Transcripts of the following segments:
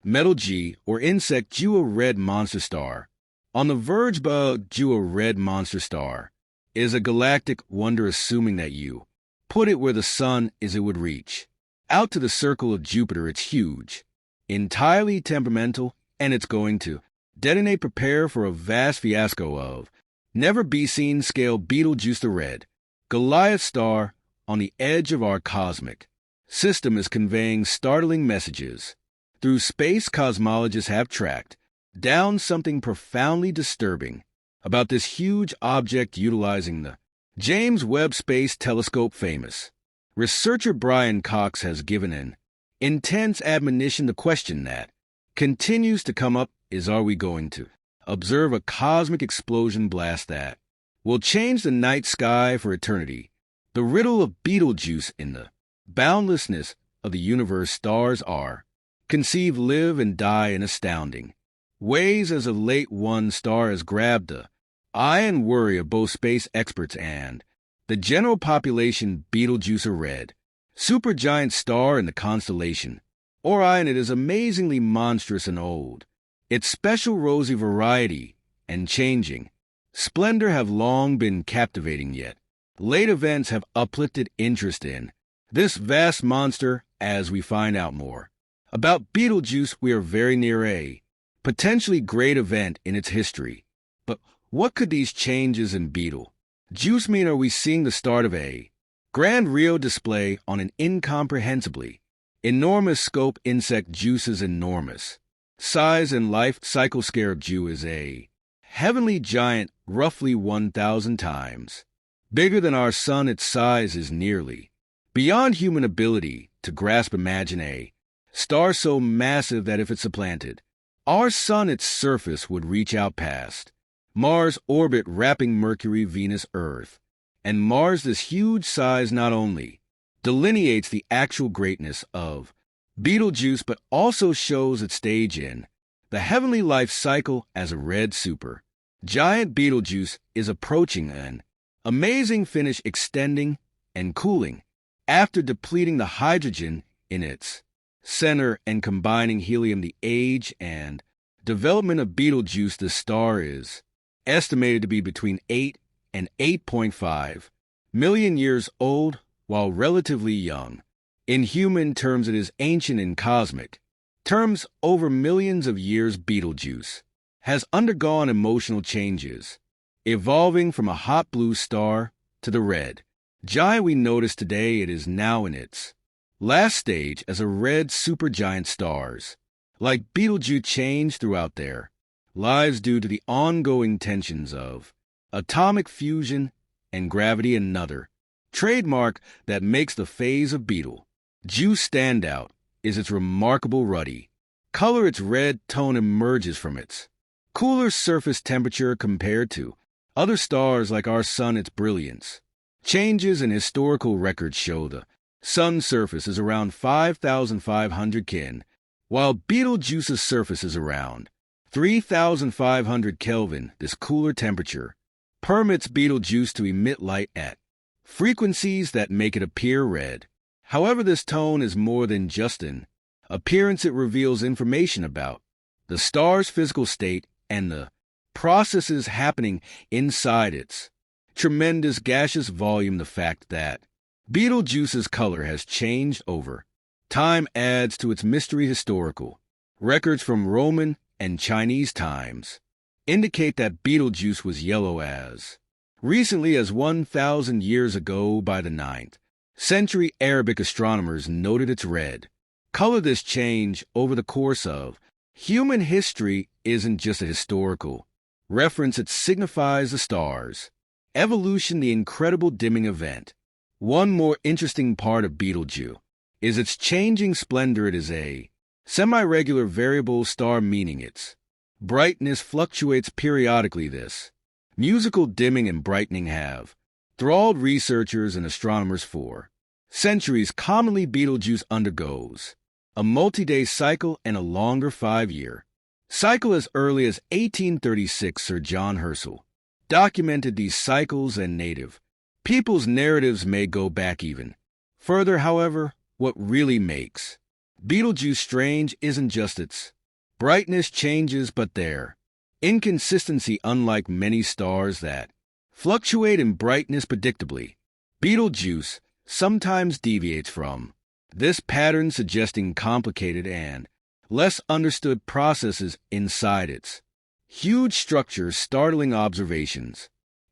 metal G, or insect Jua red monster star. On the verge of Jua red monster star is a galactic wonder, assuming that you put it where the sun is it would reach. Out to the circle of Jupiter, it's huge, entirely temperamental, and it's going to detonate. Prepare for a vast fiasco of never-be-seen scale Betelgeuse, the red Goliath star on the edge of our cosmic system, is conveying startling messages. Through space, cosmologists have tracked down something profoundly disturbing about this huge object utilizing the James Webb Space Telescope. Famous researcher Brian Cox has given an intense admonition. The question that continues to come up is, are we going to observe a cosmic explosion blast that will change the night sky for eternity? The riddle of Betelgeuse. In the boundlessness of the universe, stars are conceived, live, and die in astounding ways. As of late, one star has grabbed the eye and worry of both space experts and the general population. Betelgeuse, a red supergiant star in the constellation Orion, it is amazingly monstrous and old. Its special rosy variety and changing splendor have long been captivating, yet late events have uplifted interest in this vast monster. As we find out more about Betelgeuse, we are very near a potentially great event in its history. But what could these changes in Betelgeuse mean? Are we seeing the start of a grand Rio display on an incomprehensibly enormous scope? Insect Juice's enormous size and life cycle. Scarab Jew is a heavenly giant, roughly 1,000 times bigger than our sun. Its size is nearly beyond human ability to grasp. Imagine a star so massive that if it supplanted our sun, its surface would reach out past Mars' orbit, wrapping Mercury, Venus, Earth, and Mars. This huge size not only delineates the actual greatness of Betelgeuse, but also shows its stage in the heavenly life cycle as a red super giant. Betelgeuse is approaching an amazing finish, extending and cooling after depleting the hydrogen in its center and combining helium. The age and development of Betelgeuse, the star, is estimated to be between 8 and 8.5 million years old. While relatively young in human terms, it is ancient in cosmic terms. Over millions of years, Betelgeuse has undergone emotional changes, evolving from a hot blue star to the red giant we notice today. It is now in its last stage as a red supergiant. Stars like Betelgeuse change throughout their lives due to the ongoing tensions of atomic fusion and gravity. Another trademark that makes the phase of Betelgeuse stand out is its remarkable ruddy color. Its red tone emerges from its cooler surface temperature compared to other stars like our sun. Its brilliance changes and historical records show the sun's surface is around 5,500 Kelvin, while Betelgeuse's surface is around 3,500 Kelvin. This cooler temperature permits Betelgeuse to emit light at frequencies that make it appear red. However, this tone is more than just an appearance. It reveals information about the star's physical state and the processes happening inside its tremendous gaseous volume. The fact that Betelgeuse's color has changed over time adds to its mystery. Historical records from Roman and Chinese times indicate that Betelgeuse was yellow as recently as 1,000 years ago. By the 9th century, Arabic astronomers noted its red color. This change over the course of human history isn't just a historical reference. It signifies the star's evolution, the incredible dimming event. One more interesting part of Betelgeuse is its changing splendor. It is a semi-regular variable star, meaning its brightness fluctuates periodically. This musical dimming and brightening have enthralled researchers and astronomers for centuries. Commonly, Betelgeuse undergoes a multi-day cycle and a longer 5-year cycle. As early as 1836, Sir John Herschel documented these cycles, and native people's narratives may go back even further. However, what really makes Betelgeuse strange isn't just its brightness changes, but their inconsistency, unlike many stars that fluctuate in brightness predictably. Betelgeuse sometimes deviates from this pattern, suggesting complicated and less understood processes inside its huge structure. Startling observations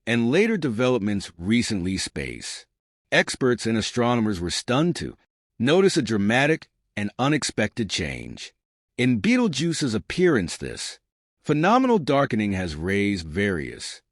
and later developments. Recently, space experts and astronomers were stunned to notice a dramatic and unexpected change in Betelgeuse's appearance. This phenomenal darkening has raised various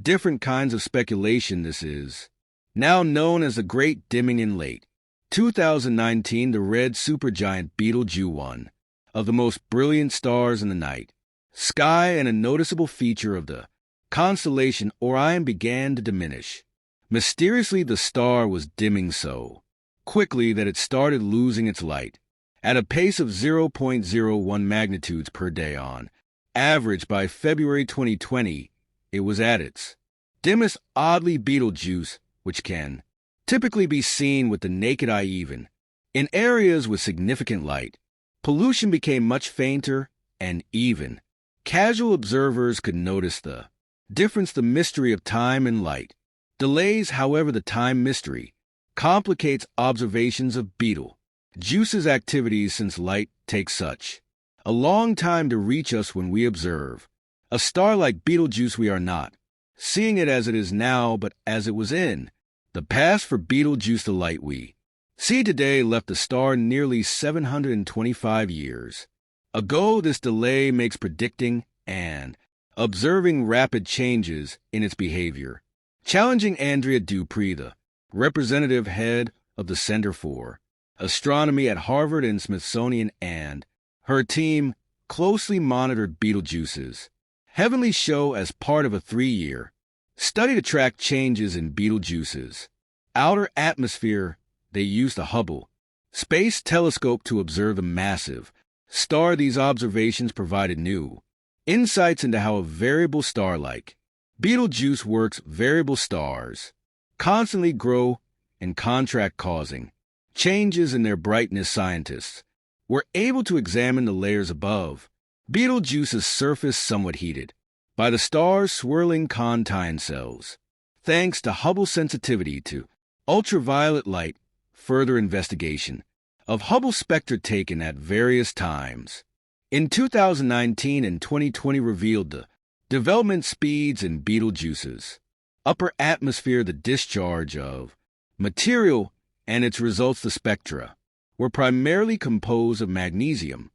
different kinds of speculation. This is now known as the Great Dimming. In late 2019, the red supergiant Betelgeuse, one of the most brilliant stars in the night sky and a noticeable feature of the constellation Orion, began to diminish. Mysteriously, the star was dimming so quickly that it started losing its light at a pace of 0.01 magnitudes per day on average. By February 2020, it was at its dimmest. Oddly, Betelgeuse, which can typically be seen with the naked eye even in areas with significant light pollution, became much fainter, and even casual observers could notice the difference. The mystery of time and light delays. However, the time mystery complicates observations of Betelgeuse's activities, since light takes such a long time to reach us. When we observe a star like Betelgeuse, we are not seeing it as it is now, but as it was in the past. For Betelgeuse, the light we see today left the star nearly 725 years ago. This delay makes predicting and observing rapid changes in its behavior challenging. Andrea Dupree, the representative head of the Center for Astronomy at Harvard and Smithsonian, and her team closely monitored Betelgeuse's heavenly show as part of a 3-year study to track changes in Betelgeuse's outer atmosphere. They used the Hubble Space Telescope to observe the massive star. These observations provided new insights into how a variable star like Betelgeuse works. Variable stars constantly grow and contract, causing changes in their brightness. Scientists were able to examine the layers above Betelgeuse's surface, somewhat heated by the star's swirling continent cells. Thanks to Hubble's sensitivity to ultraviolet light, further investigation of Hubble spectra taken at various times in 2019 and 2020 revealed the development speeds in Betelgeuse's upper atmosphere. The discharge of material and its results. The spectra were primarily composed of magnesium,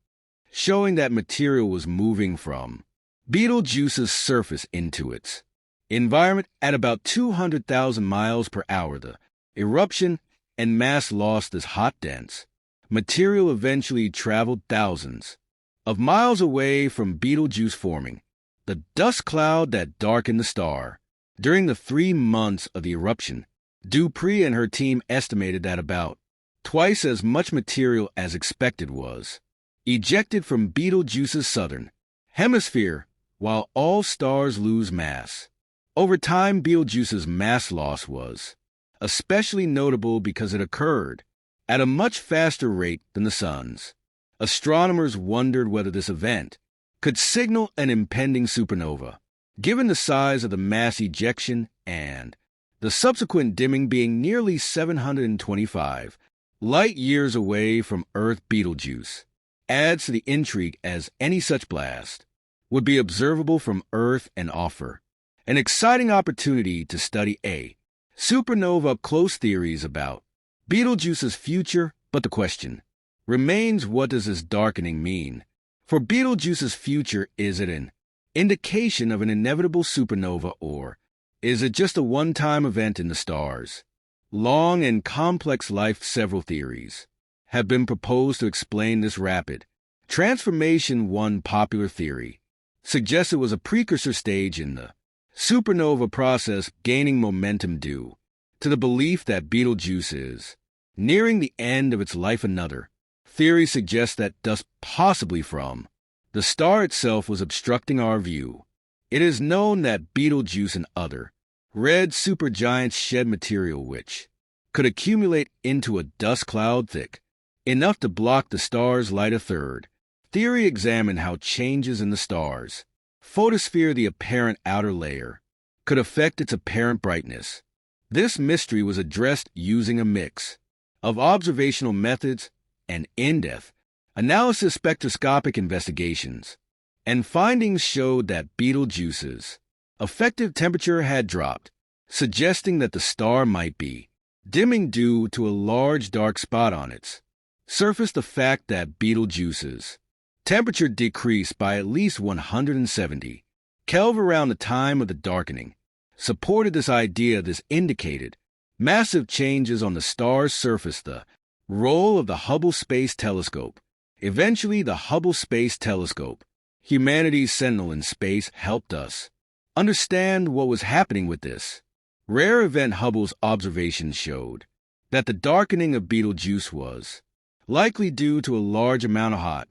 showing that material was moving from Betelgeuse's surface into its environment at about 200,000 miles per hour. The eruption and mass loss. This hot, dense material eventually traveled thousands of miles away from Betelgeuse, forming the dust cloud that darkened the star. During the 3 months of the eruption, Dupree and her team estimated that about twice as much material as expected was ejected from Betelgeuse's southern hemisphere. While all stars lose mass over time, Betelgeuse's mass loss was especially notable because it occurred at a much faster rate than the Sun's. Astronomers wondered whether this event could signal an impending supernova, given the size of the mass ejection and the subsequent dimming. Being nearly 725 light-years away from Earth, Betelgeuse adds to the intrigue, as any such blast would be observable from Earth and offer an exciting opportunity to study a supernova up close. Theories about Betelgeuse's future, but the question remains, what does this darkening mean for Betelgeuse's future? Is it an indication of an inevitable supernova, or is it just a one-time event in the star's long and complex life? Several theories have been proposed to explain this rapid transformation. One popular theory suggests it was a precursor stage in the supernova process, gaining momentum due to the belief that Betelgeuse is nearing the end of its life. Another theory suggests that dust, possibly from the star itself, was obstructing our view. It is known that Betelgeuse and other red supergiants shed material which could accumulate into a dust cloud thick enough to block the star's light a third. Theory examined how changes in the star's photosphere, the apparent outer layer, could affect its apparent brightness. This mystery was addressed using a mix of observational methods and in-depth analysis spectroscopic investigations, and findings showed that Betelgeuse's effective temperature had dropped, suggesting that the star might be dimming due to a large dark spot on its surface. The fact that Betelgeuse's temperature decreased by at least 170 Kelvin around the time of the darkening supported this idea. This indicated massive changes on the star's surface. The role of the Hubble Space Telescope. Eventually, the Hubble Space Telescope, humanity's sentinel in space, helped us understand what was happening with this rare event. Hubble's observations showed that the darkening of Betelgeuse was likely due to a large amount of hot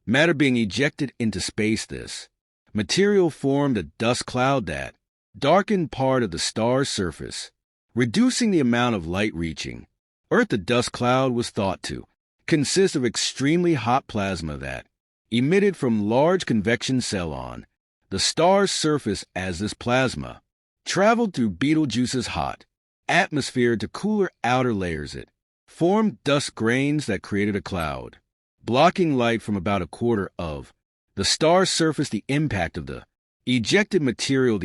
matter being ejected into space. This material formed a dust cloud that darkened part of the star's surface, reducing the amount of light reaching Earth. The dust cloud was thought to consist of extremely hot plasma that emitted from large convection cell on the star's surface. As this plasma traveled through Betelgeuse's hot atmosphere to cooler outer layers, it formed dust grains that created a cloud, blocking light from about a quarter of the star's surface. The impact of the ejected material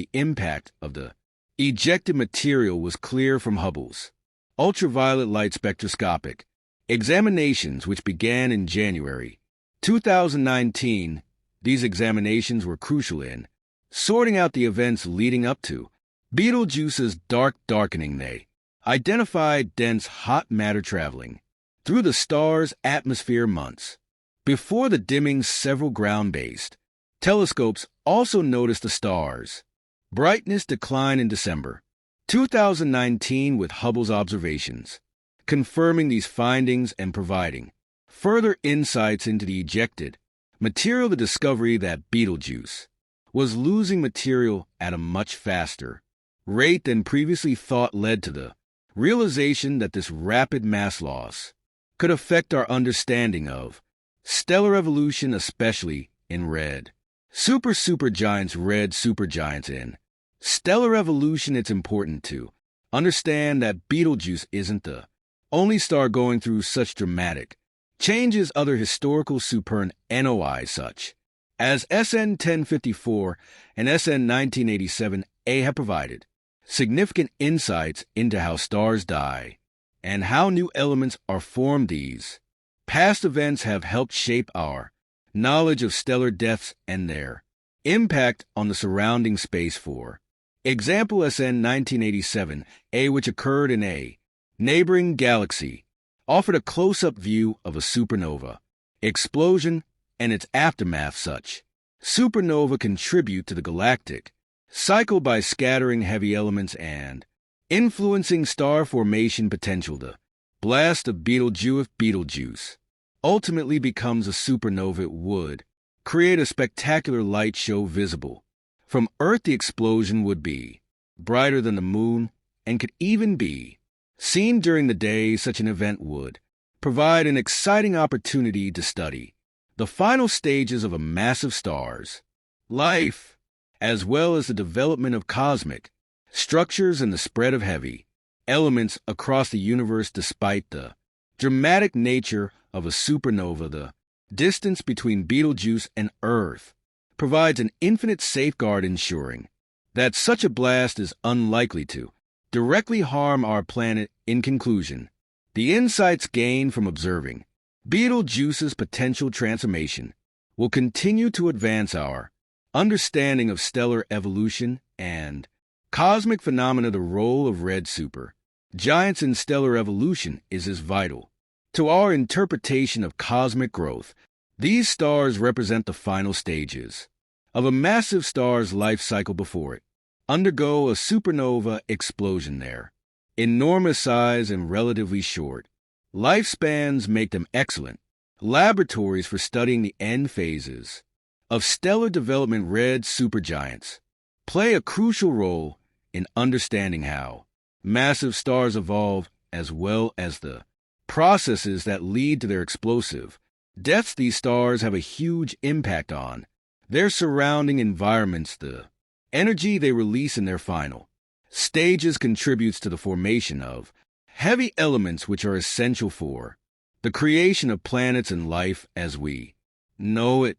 was clear from Hubble's ultraviolet light spectroscopic examinations, which began in January 2019. These examinations were crucial in sorting out the events leading up to Betelgeuse's darkening. They identified dense hot matter traveling through the star's atmosphere months before the dimming. Several ground-based telescopes also noticed the star's brightness decline in December 2019, with Hubble's observations confirming these findings and providing further insights into the ejected material. The discovery that Betelgeuse was losing material at a much faster rate than previously thought led to the realization that this rapid mass loss could affect our understanding of stellar evolution, especially in red supergiants. In stellar evolution, it's important to understand that Betelgeuse isn't the only star going through such dramatic changes. Other historical supernova such as SN 1054 and SN 1987A have provided significant insights into how stars die and how new elements are formed. These past events have helped shape our knowledge of stellar deaths and their impact on the surrounding space. For example, SN 1987A, which occurred in a neighboring galaxy, offered a close-up view of a supernova explosion and its aftermath. Such supernova contribute to the galactic cycle by scattering heavy elements and influencing star formation potential. The blast of Betelgeuse ultimately becomes a supernova. It would create a spectacular light show visible from Earth. The explosion would be brighter than the moon and could even be seen during the day. Such an event would provide an exciting opportunity to study the final stages of a massive star's life, as well as the development of cosmic structures and the spread of heavy elements across the universe. Despite the dramatic nature of a supernova, the distance between Betelgeuse and Earth provides an infinite safeguard, ensuring that such a blast is unlikely to directly harm our planet. In conclusion, the insights gained from observing Betelgeuse's potential transformation will continue to advance our understanding of stellar evolution and cosmic phenomena. The role of red supergiants in stellar evolution is as vital to our interpretation of cosmic growth. These stars represent the final stages of a massive star's life cycle before it undergo a supernova explosion. Their enormous size and relatively short lifespans make them excellent laboratories for studying the end phases of stellar development. Red supergiants play a crucial role in understanding how massive stars evolve, as well as the processes that lead to their explosive deaths these stars have a huge impact on their surrounding environments. The energy they release in their final stages contributes to the formation of heavy elements which are essential for the creation of planets and life as we know it.